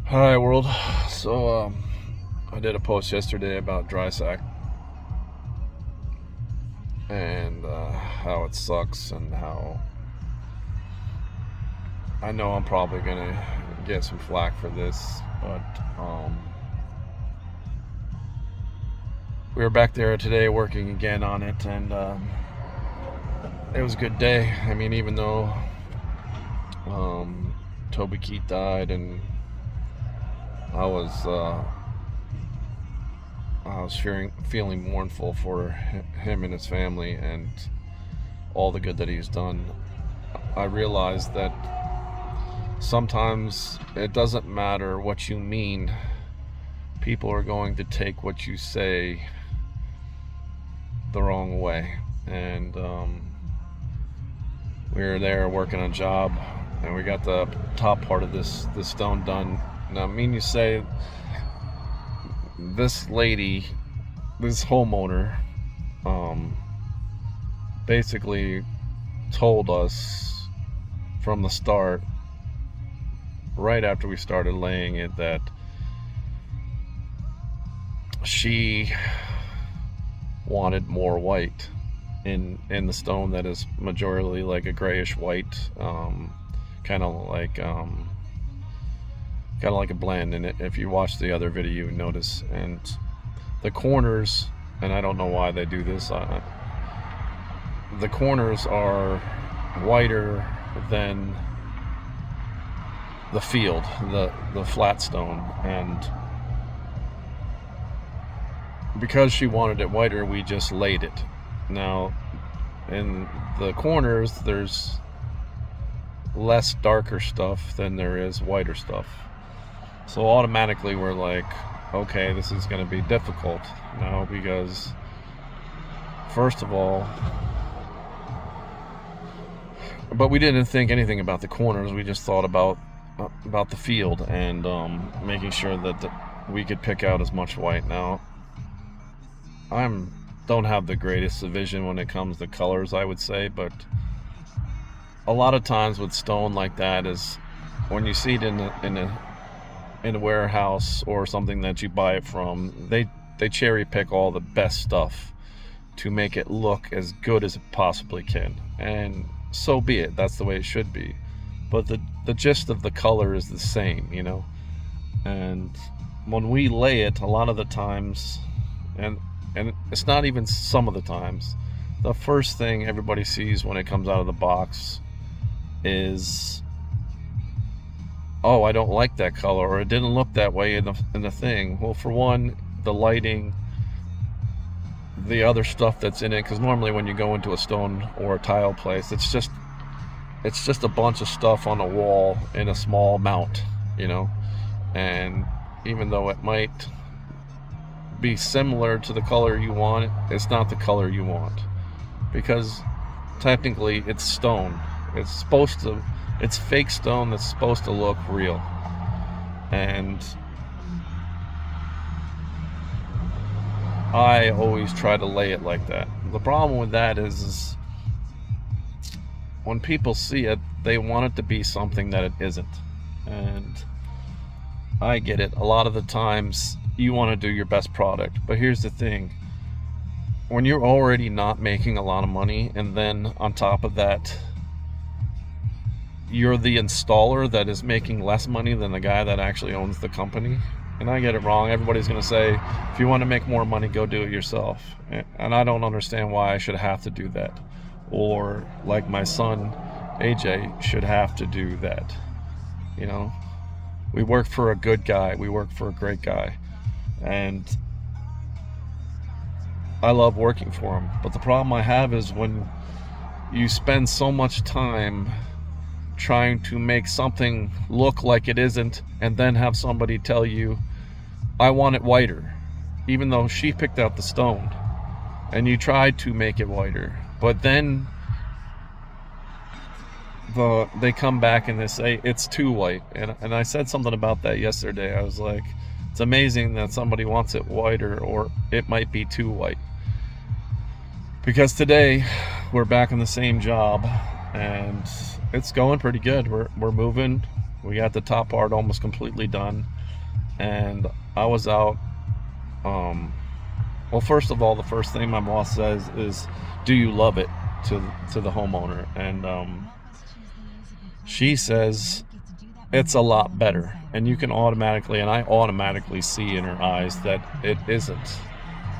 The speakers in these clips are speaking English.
Hi world. So I did a post yesterday about dry sack and how it sucks and how I know I'm probably gonna get some flack for this, but we were back there today working again on it, and it was a good day. I mean, even though Toby Keith died, and I was uh, I was feeling mournful for him and his family and all the good that he's done. I realized that sometimes it doesn't matter what you mean. People are going to take what you say the wrong way. And we were there working a job, and we got the top part of this stone done. Now, I mean, you say this lady, this homeowner, basically told us from the start, right after we started laying it, that she wanted more white in the stone that is majorly like a grayish white, kind of like a blend. And if you watch the other video, you notice. And the corners, and I don't know why they do this, the corners are whiter than the field, the flat stone. And because she wanted it whiter, we just laid it. Now, in the corners, there's less darker stuff than there is whiter stuff. So automatically we're like, okay, this is going to be difficult now, because first of all, but we didn't think anything about the corners. We just thought about the field and making sure that we could pick out as much white. Now, don't have the greatest vision when it comes to colors, I would say, but a lot of times with stone like that is when you see it in a warehouse or something that you buy it from, they cherry pick all the best stuff to make it look as good as it possibly can, and so be it. That's the way it should be. But the gist of the color is the same, and when we lay it, a lot of the times, and it's not even some of the times, the first thing everybody sees when it comes out of the box is, oh, I don't like that color, or it didn't look that way in the thing. Well, for one, the lighting, the other stuff that's in it, because normally when you go into a stone or a tile place, it's just a bunch of stuff on a wall in a small mount, and even though it might be similar to the color you want, it's not the color you want, because technically it's stone. It's fake stone that's supposed to look real. And I always try to lay it like that. The problem with that is when people see it, they want it to be something that it isn't. And I get it. A lot of the times you want to do your best product, but here's the thing: when you're already not making a lot of money, and then on top of that you're the installer that is making less money than the guy that actually owns the company. And I get it wrong. Everybody's going to say, if you want to make more money, go do it yourself. And I don't understand why I should have to do that. Or like my son, AJ, should have to do that. We work for a good guy. We work for a great guy. And I love working for him. But the problem I have is when you spend so much time trying to make something look like it isn't, and then have somebody tell you, I want it whiter, even though she picked out the stone and you tried to make it whiter. But then they come back and they say it's too white. And I said something about that yesterday. I was like, it's amazing that somebody wants it whiter, or it might be too white. Because today we're back in the same job, and it's going pretty good. We're moving. We got the top part almost completely done, and I was out. Well, first of all, the first thing my boss says is, "Do you love it?" to the homeowner, and she says it's a lot better. And you can automatically, and I automatically see in her eyes that it isn't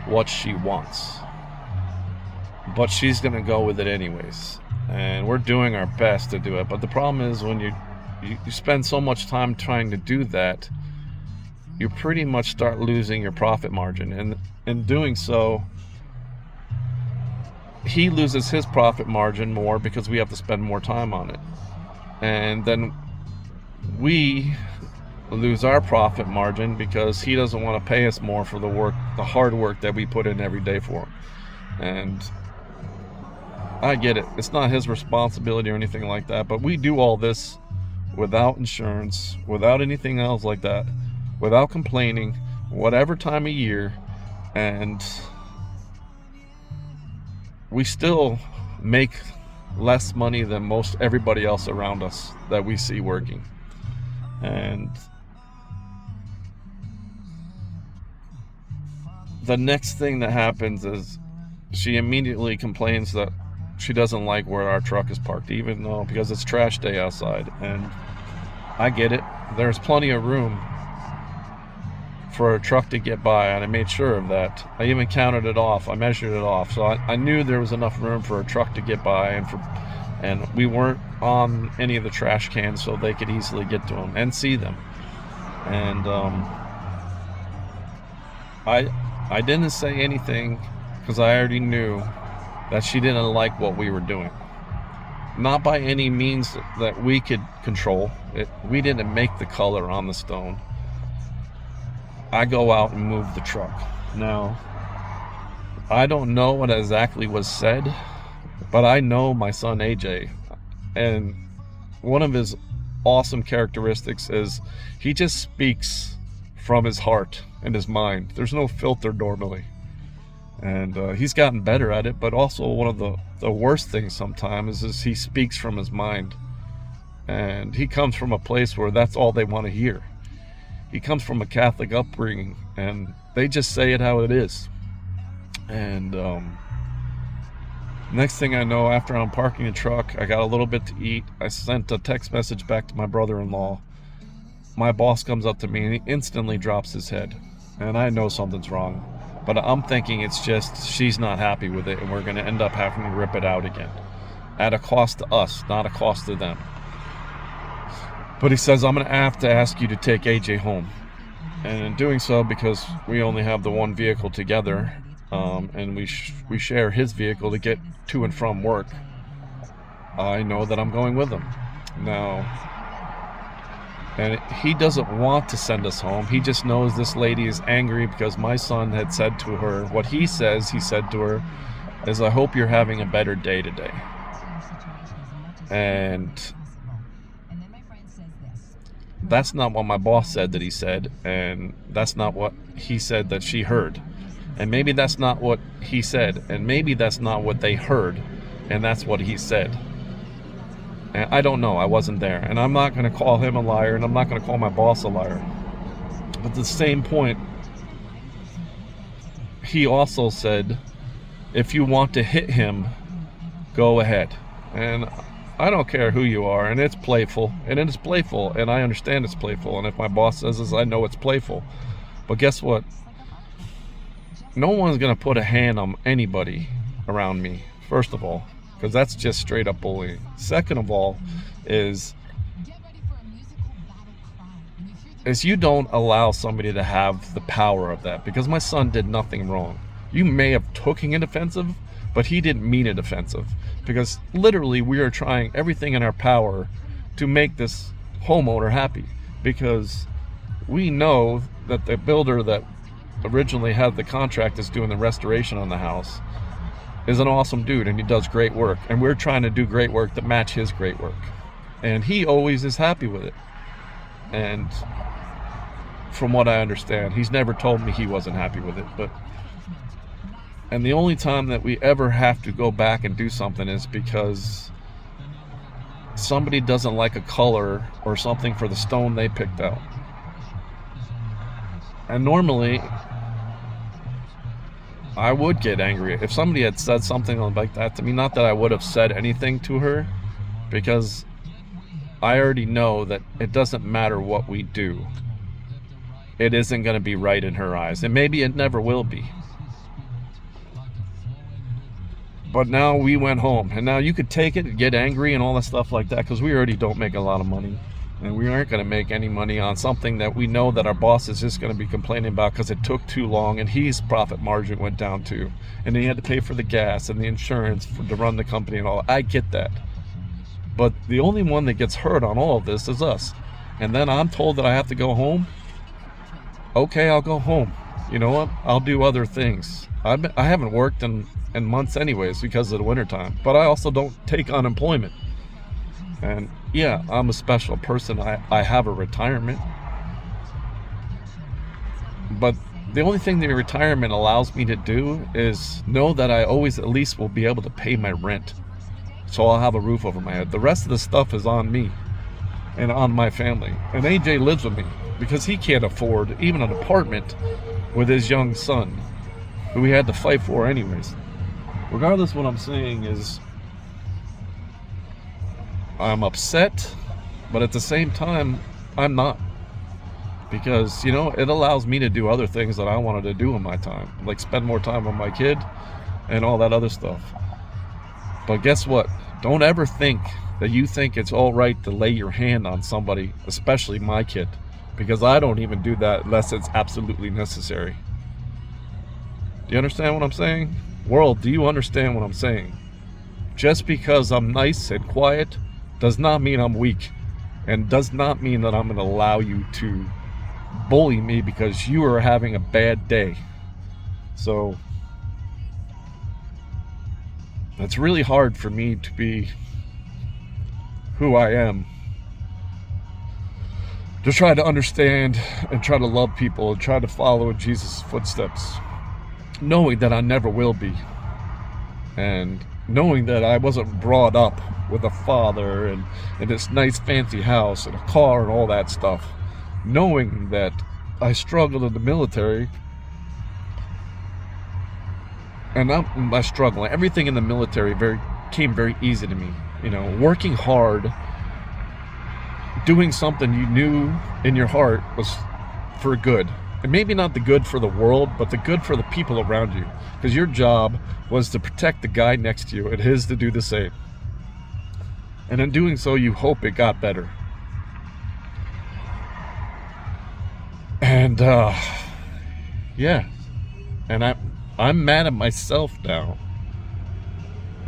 what she wants, but she's gonna go with it anyways. And we're doing our best to do it. But the problem is when you spend so much time trying to do that, you pretty much start losing your profit margin. And in doing so, he loses his profit margin more because we have to spend more time on it. And then we lose our profit margin because he doesn't want to pay us more for the work, the hard work that we put in every day for him. And I get it. It's not his responsibility or anything like that, but we do all this without insurance, without anything else like that, without complaining, whatever time of year, and we still make less money than most everybody else around us that we see working. And the next thing that happens is she immediately complains that she doesn't like where our truck is parked, even though, because it's trash day outside. And I get it. There's plenty of room for a truck to get by, and I made sure of that. I even counted it off. I measured it off, so I knew there was enough room for a truck to get by, and we weren't on any of the trash cans, so they could easily get to them and see them. And I didn't say anything because I already knew that she didn't like what we were doing. Not by any means that we could control it. We didn't make the color on the stone. I go out and move the truck. Now, I don't know what exactly was said, but I know my son AJ, and one of his awesome characteristics is he just speaks from his heart and his mind. There's no filter normally. And he's gotten better at it, but also one of the worst things sometimes is he speaks from his mind. And he comes from a place where that's all they want to hear. He comes from a Catholic upbringing, and they just say it how it is. And next thing I know, after I'm parking the truck, I got a little bit to eat. I sent a text message back to my brother-in-law. My boss comes up to me and he instantly drops his head. And I know something's wrong. But I'm thinking it's just she's not happy with it, and we're going to end up having to rip it out again. At a cost to us, not a cost to them. But he says, I'm going to have to ask you to take AJ home. And in doing so, because we only have the one vehicle together, and we share his vehicle to get to and from work, I know that I'm going with him. Now, and he doesn't want to send us home. He just knows this lady is angry because my son had said to her, what he says he said to her is, I hope you're having a better day today. And that's not what my boss said that he said, and that's not what he said that she heard. And maybe that's not what he said, and maybe that's not what they heard, and that's what he said. And I don't know. I wasn't there. And I'm not going to call him a liar, and I'm not going to call my boss a liar. But at the same point, he also said, if you want to hit him, go ahead. And I don't care who you are, and it's playful. And it is playful, and I understand it's playful. And if my boss says this, I know it's playful. But guess what? No one's going to put a hand on anybody around me, first of all. Because that's just straight up bullying. Second of all, is you don't allow somebody to have the power of that. Because my son did nothing wrong. You may have taken it offensive, but he didn't mean it offensive. Because literally we are trying everything in our power to make this homeowner happy. Because we know that the builder that originally had the contract is doing the restoration on the house is an awesome dude, and he does great work, and we're trying to do great work that match his great work, and he always is happy with it. And from what I understand, he's never told me he wasn't happy with it. And the only time that we ever have to go back and do something is because somebody doesn't like a color or something for the stone they picked out. And normally, I would get angry if somebody had said something like that to me. Not that I would have said anything to her, because I already know that it doesn't matter what we do, it isn't going to be right in her eyes. And maybe it never will be. But now we went home, and now you could take it and get angry and all that stuff like that, because we already don't make a lot of money, and we aren't going to make any money on something that we know that our boss is just going to be complaining about because it took too long, and his profit margin went down too, and he had to pay for the gas and the insurance to run the company and all. I get that, but the only one that gets hurt on all of this is us. And then I'm told that I have to go home. Okay, I'll go home. You know what? I'll do other things. I haven't worked in months anyways because of the wintertime, but I also don't take unemployment. And yeah, I'm a special person. I have a retirement, but the only thing that retirement allows me to do is know that I always at least will be able to pay my rent, so I'll have a roof over my head. The rest of the stuff is on me and on my family. And AJ lives with me because he can't afford even an apartment with his young son, who we had to fight for anyways. Regardless, what I'm saying is I'm upset, but at the same time, I'm not. Because, you know, it allows me to do other things that I wanted to do in my time, like spend more time with my kid and all that other stuff. But guess what? Don't ever think that you think it's all right to lay your hand on somebody, especially my kid, because I don't even do that unless it's absolutely necessary. Do you understand what I'm saying? World, do you understand what I'm saying? Just because I'm nice and quiet does not mean I'm weak, and does not mean that I'm going to allow you to bully me because you are having a bad day. So it's really hard for me to be who I am, to try to understand and try to love people and try to follow in Jesus' footsteps, knowing that I never will be, and knowing that I wasn't brought up with a father and this nice fancy house and a car and all that stuff, knowing that I struggled in the military, and by struggling, everything in the military came very easy to me. You know, working hard, doing something you knew in your heart was for good. And maybe not the good for the world, but the good for the people around you. Because your job was to protect the guy next to you, and his to do the same. And in doing so, you hope it got better. And, yeah. And I'm mad at myself now,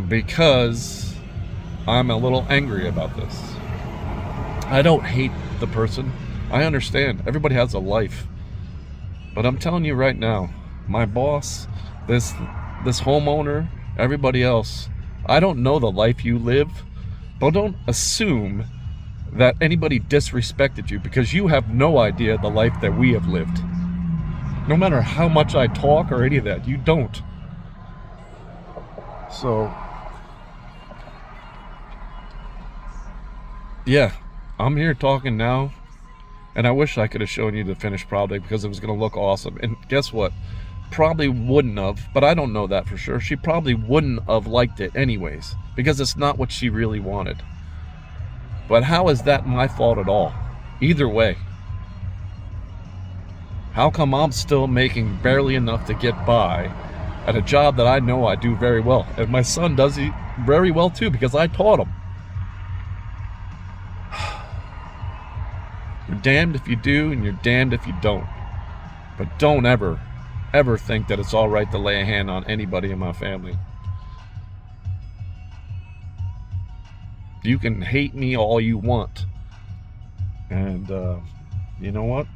because I'm a little angry about this. I don't hate the person. I understand. Everybody has a life. But I'm telling you right now, my boss, this homeowner, everybody else, I don't know the life you live, but don't assume that anybody disrespected you, because you have no idea the life that we have lived. No matter how much I talk or any of that, you don't. So, yeah, I'm here talking now. And I wish I could have shown you the finished product, because it was going to look awesome. And guess what? Probably wouldn't have, but I don't know that for sure. She probably wouldn't have liked it anyways, because it's not what she really wanted. But how is that my fault at all? Either way. How come I'm still making barely enough to get by at a job that I know I do very well? And my son does it very well too, because I taught him. You're damned if you do, and you're damned if you don't. But don't ever think that it's all right to lay a hand on anybody in my family. You can hate me all you want. And you know what?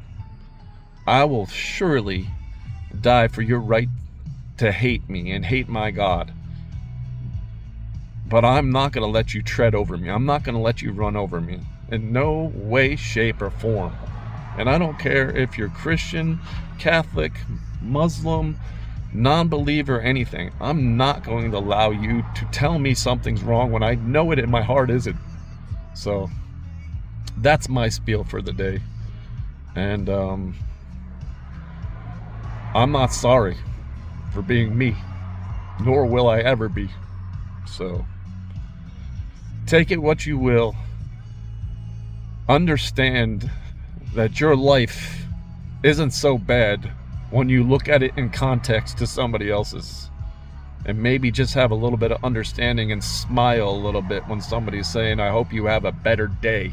I will surely die for your right to hate me and hate my God. But I'm not going to let you tread over me. I'm not going to let you run over me. In no way, shape, or form. And I don't care if you're Christian, Catholic, Muslim, non-believer, anything. I'm not going to allow you to tell me something's wrong when I know it in my heart isn't. So that's my spiel for the day. And I'm not sorry for being me, nor will I ever be. So take it what you will. Understand that your life isn't so bad when you look at it in context to somebody else's. And maybe just have a little bit of understanding and smile a little bit when somebody's saying, I hope you have a better day.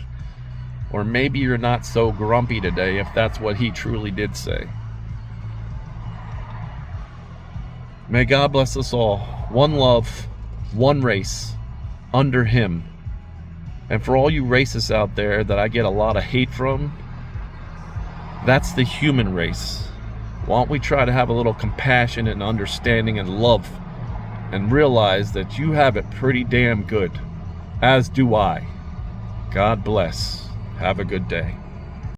Or maybe you're not so grumpy today, if that's what he truly did say. May God bless us all. One love, one race, under him. And for all you racists out there that I get a lot of hate from, that's the human race. Why don't we try to have a little compassion and understanding and love, and realize that you have it pretty damn good, as do I. God bless. Have a good day.